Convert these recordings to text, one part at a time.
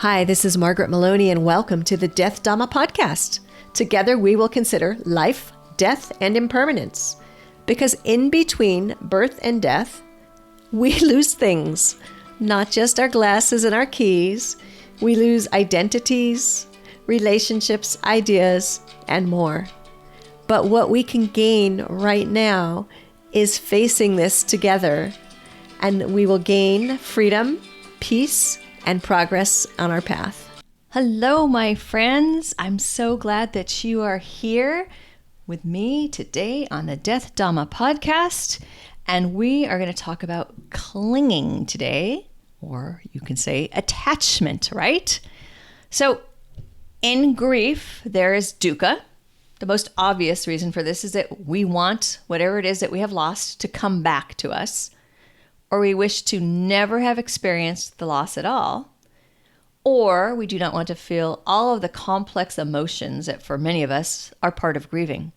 Hi, this is Margaret Maloney, and welcome to the Dhamma podcast. Together we will consider life, death, and impermanence. Because in between birth and death, we lose things. Not just our glasses and our keys. We lose identities, relationships, ideas, and more. But what we can gain right now is facing this together, and we will gain freedom, peace, and progress on our path. Hello, my friends. I'm so glad that you are here with me today on the Death Dhamma podcast. And we are going to talk about clinging today, or you can say attachment, right? So in grief, there is dukkha. The most obvious reason for this is that we want whatever it is that we have lost to come back to us, or we wish to never have experienced the loss at all, or we do not want to feel all of the complex emotions that for many of us are part of grieving.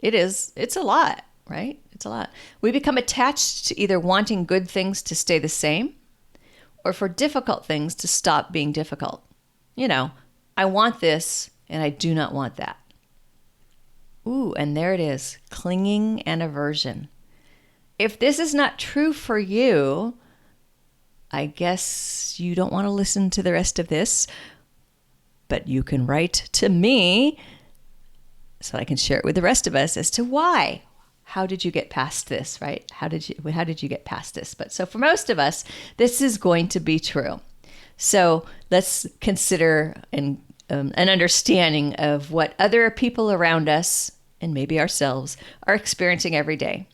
It's a lot, right? It's a lot. We become attached to either wanting good things to stay the same or for difficult things to stop being difficult. You know, I want this and I do not want that. Ooh, and there it is, clinging and aversion. If this is not true for you, I guess you don't want to listen to the rest of this, but you can write to me so I can share it with the rest of us as to why. How did you get past this, right? How did you get past this? But so for most of us, this is going to be true. So let's consider an understanding of what other people around us, and maybe ourselves, are experiencing every day.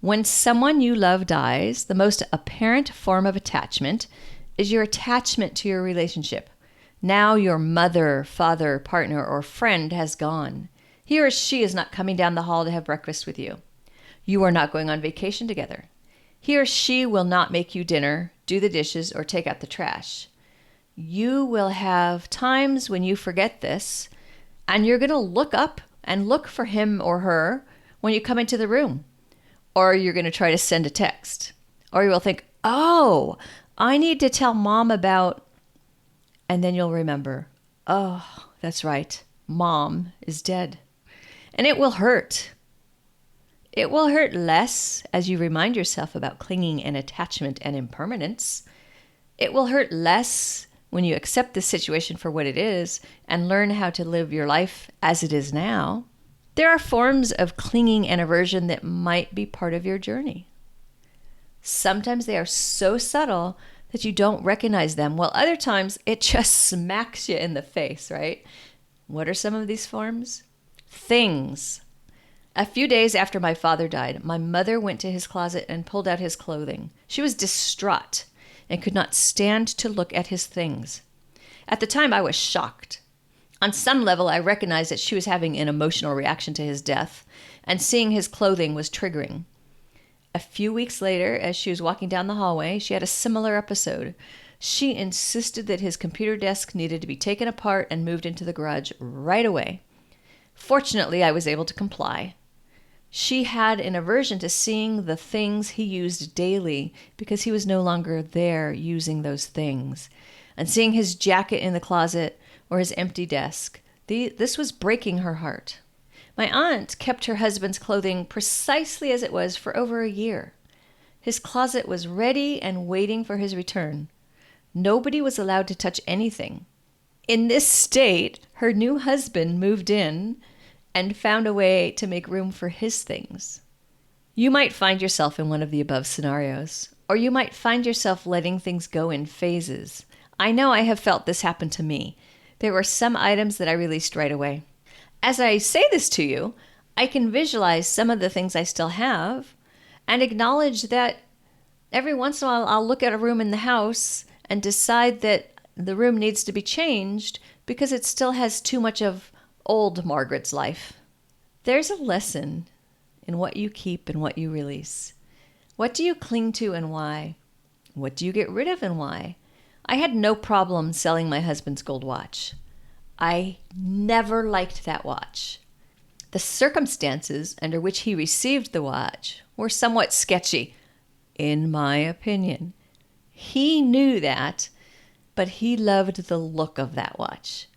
When someone you love dies, the most apparent form of attachment is your attachment to your relationship. Now your mother, father, partner, or friend has gone. He or she is not coming down the hall to have breakfast with you. You are not going on vacation together. He or she will not make you dinner, do the dishes, or take out the trash. You will have times when you forget this, and you're going to look up and look for him or her when you come into the room. Or you're going to try to send a text. Or you will think, oh, I need to tell mom about, and then you'll remember, oh, that's right, mom is dead. And it will hurt. It will hurt less as you remind yourself about clinging and attachment and impermanence. It will hurt less when you accept the situation for what it is and learn how to live your life as it is now. There are forms of clinging and aversion that might be part of your journey. Sometimes they are so subtle that you don't recognize them, while other times it just smacks you in the face, right? What are some of these forms? Things. A few days after my father died, my mother went to his closet and pulled out his clothing. She was distraught and could not stand to look at his things. At the time, I was shocked. On some level, I recognized that she was having an emotional reaction to his death, and seeing his clothing was triggering. A few weeks later, as she was walking down the hallway, she had a similar episode. She insisted that his computer desk needed to be taken apart and moved into the garage right away. Fortunately, I was able to comply. She had an aversion to seeing the things he used daily because he was no longer there using those things. And seeing his jacket in the closet or his empty desk. This was breaking her heart. My aunt kept her husband's clothing precisely as it was for over a year. His closet was ready and waiting for his return. Nobody was allowed to touch anything. In this state, her new husband moved in and found a way to make room for his things. You might find yourself in one of the above scenarios, or you might find yourself letting things go in phases. I know I have felt this happen to me. There were some items that I released right away. As I say this to you, I can visualize some of the things I still have and acknowledge that every once in a while I'll look at a room in the house and decide that the room needs to be changed because it still has too much of old Margaret's life. There's a lesson in what you keep and what you release. What do you cling to and why? What do you get rid of and why? I had no problem selling my husband's gold watch. I never liked that watch. The circumstances under which he received the watch were somewhat sketchy, in my opinion. He knew that, but he loved the look of that watch.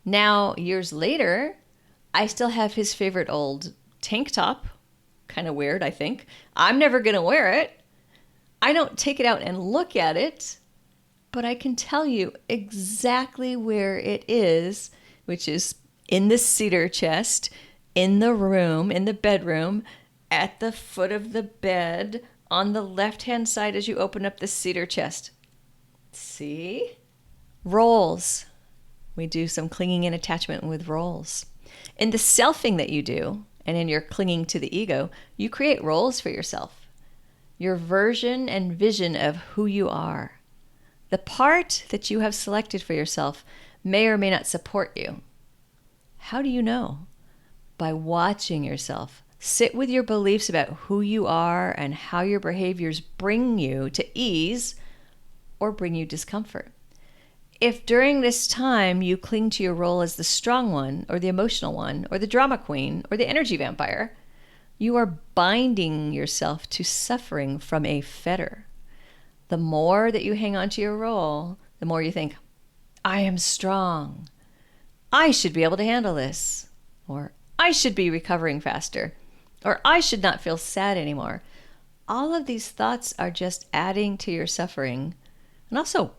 Now, years later, I still have his favorite old tank top. Kind of weird, I think. I'm never going to wear it. I don't take it out and look at it, but I can tell you exactly where it is, which is in the cedar chest, in the room, in the bedroom, at the foot of the bed, on the left-hand side as you open up the cedar chest. See? Roles. We do some clinging and attachment with roles. In the selfing that you do, and in your clinging to the ego, you create roles for yourself. Your version and vision of who you are. The part that you have selected for yourself may or may not support you. How do you know? By watching yourself. Sit with your beliefs about who you are and how your behaviors bring you to ease or bring you discomfort. If during this time you cling to your role as the strong one or the emotional one or the drama queen or the energy vampire, you are binding yourself to suffering from a fetter. The more that you hang on to your role, the more you think, I am strong. I should be able to handle this. Or I should be recovering faster. Or I should not feel sad anymore. All of these thoughts are just adding to your suffering. And also,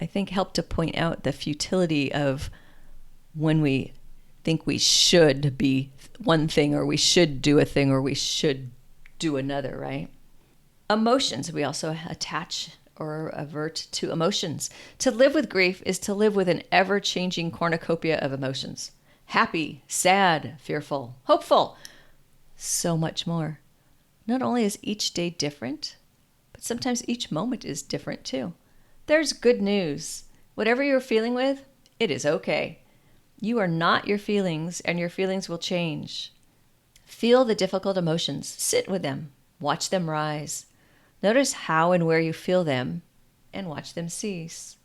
I think, help to point out the futility of when we think we should be one thing, or we should do a thing, or we should do another, right? Emotions, we also attach or avert to emotions. To live with grief is to live with an ever-changing cornucopia of emotions. Happy, sad, fearful, hopeful, so much more. Not only is each day different, but sometimes each moment is different too. There's good news. Whatever you're feeling with, it is okay. You are not your feelings, and your feelings will change. Feel the difficult emotions. Sit with them. Watch them rise. Notice how and where you feel them, and watch them cease.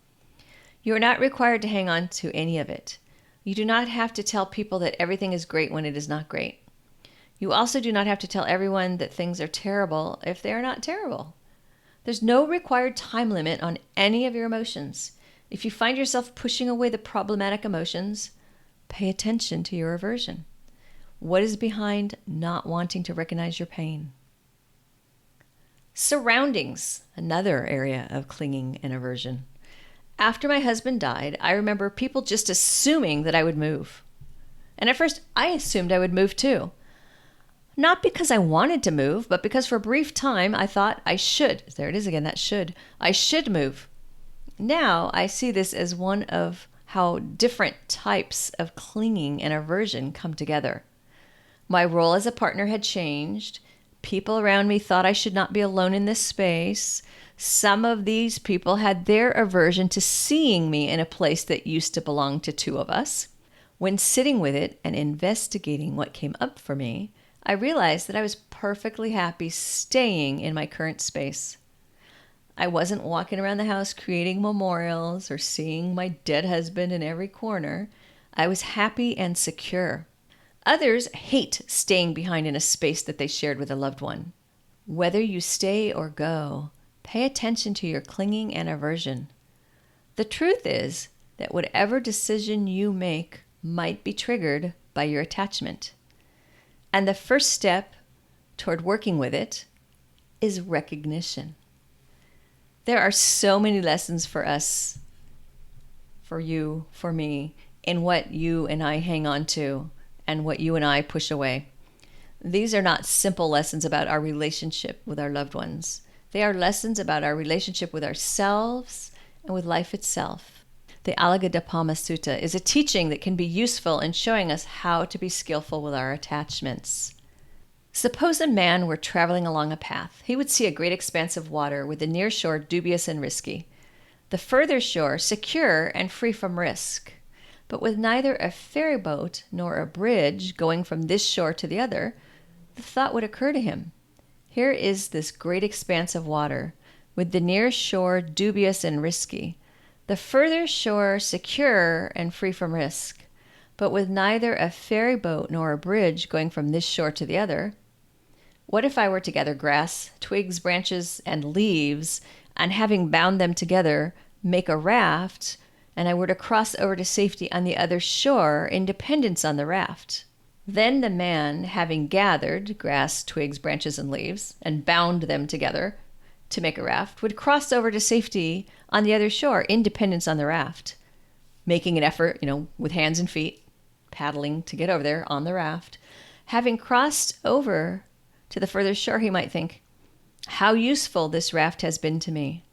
You are not required to hang on to any of it. You do not have to tell people that everything is great when it is not great. You also do not have to tell everyone that things are terrible if they are not terrible. There's no required time limit on any of your emotions. If you find yourself pushing away the problematic emotions, pay attention to your aversion. What is behind not wanting to recognize your pain? Surroundings, another area of clinging and aversion. After my husband died, I remember people just assuming that I would move. And at first, I assumed I would move too. Not because I wanted to move, but because for a brief time I thought I should. There it is again, that should. I should move. Now I see this as one of how different types of clinging and aversion come together. My role as a partner had changed. People around me thought I should not be alone in this space. Some of these people had their aversion to seeing me in a place that used to belong to two of us. When sitting with it and investigating what came up for me, I realized that I was perfectly happy staying in my current space. I wasn't walking around the house creating memorials or seeing my dead husband in every corner. I was happy and secure. Others hate staying behind in a space that they shared with a loved one. Whether you stay or go, pay attention to your clinging and aversion. The truth is that whatever decision you make might be triggered by your attachment. And the first step toward working with it is recognition. There are so many lessons for us, for you, for me, in what you and I hang on to and what you and I push away. These are not simple lessons about our relationship with our loved ones. They are lessons about our relationship with ourselves and with life itself. The Alagappa Sutta is a teaching that can be useful in showing us how to be skillful with our attachments. Suppose a man were traveling along a path. He would see a great expanse of water with the near shore dubious and risky, the further shore secure and free from risk, but with neither a ferry boat nor a bridge going from this shore to the other. The thought would occur to him, here is this great expanse of water, with the near shore dubious and risky, the further shore secure and free from risk, but with neither a ferry boat nor a bridge going from this shore to the other. What if I were to gather grass, twigs, branches, and leaves, and having bound them together, make a raft and I were to cross over to safety on the other shore in dependence on the raft. Then the man, having gathered grass, twigs, branches, and leaves, and bound them together to make a raft, would cross over to safety on the other shore in dependence on the raft, making an effort, with hands and feet, paddling to get over there on the raft. Having crossed over to the further shore, he might think, how useful this raft has been to me.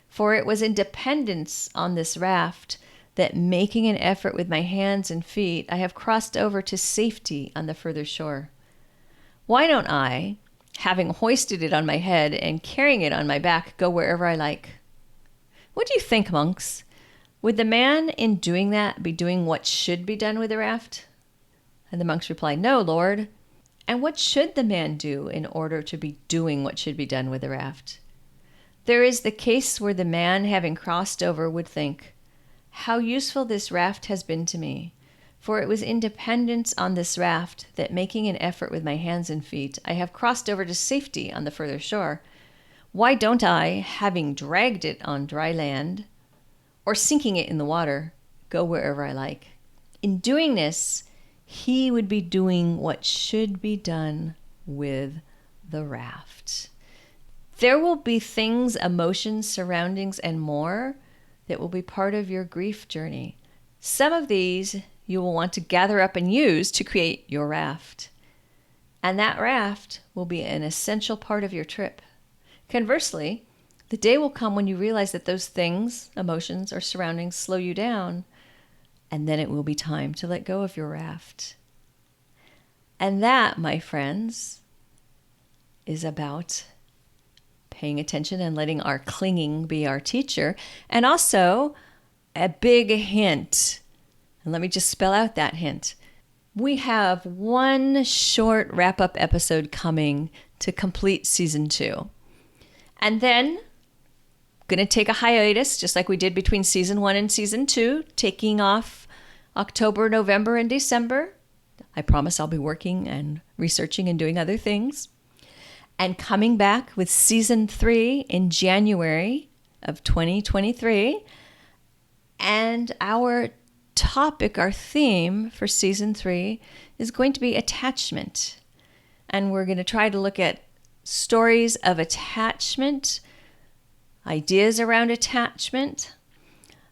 For it was in dependence on this raft that, making an effort with my hands and feet, I have crossed over to safety on the further shore. Why don't I, having hoisted it on my head and carrying it on my back, go wherever I like? What do you think, monks? Would the man in doing that be doing what should be done with the raft? And the monks replied, no, Lord. And what should the man do in order to be doing what should be done with the raft? There is the case where the man, having crossed over, would think, how useful this raft has been to me, for it was in dependence on this raft that, making an effort with my hands and feet, I have crossed over to safety on the further shore. Why don't I, having dragged it on dry land, or sinking it in the water, go wherever I like? In doing this, he would be doing what should be done with the raft. There will be things, emotions, surroundings, and more that will be part of your grief journey. Some of these you will want to gather up and use to create your raft. And that raft will be an essential part of your trip. Conversely, the day will come when you realize that those things, emotions, or surroundings slow you down, and then it will be time to let go of your raft. And that, my friends, is about paying attention and letting our clinging be our teacher. And also a big hint. And let me just spell out that hint. We have one short wrap-up episode coming to complete season 2. And then going to take a hiatus, just like we did between season 1 and season 2, taking off October, November, and December. I promise I'll be working and researching and doing other things. And coming back with season 3 in January of 2023. And our topic, our theme for season 3 is going to be attachment. And we're going to try to look at stories of attachment, ideas around attachment,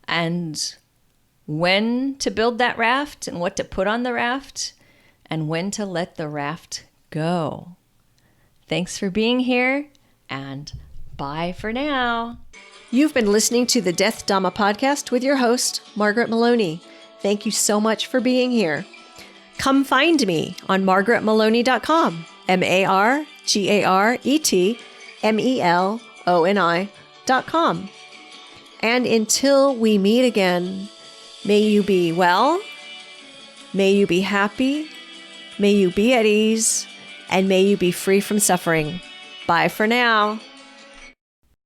and when to build that raft and what to put on the raft and when to let the raft go. Thanks for being here, and bye for now. You've been listening to the Death Dhamma podcast with your host, Margaret Maloney. Thank you so much for being here. Come find me on margaretmaloney.com, margaretmeloni.com. And until we meet again, may you be well, may you be happy, may you be at ease, and may you be free from suffering. Bye for now.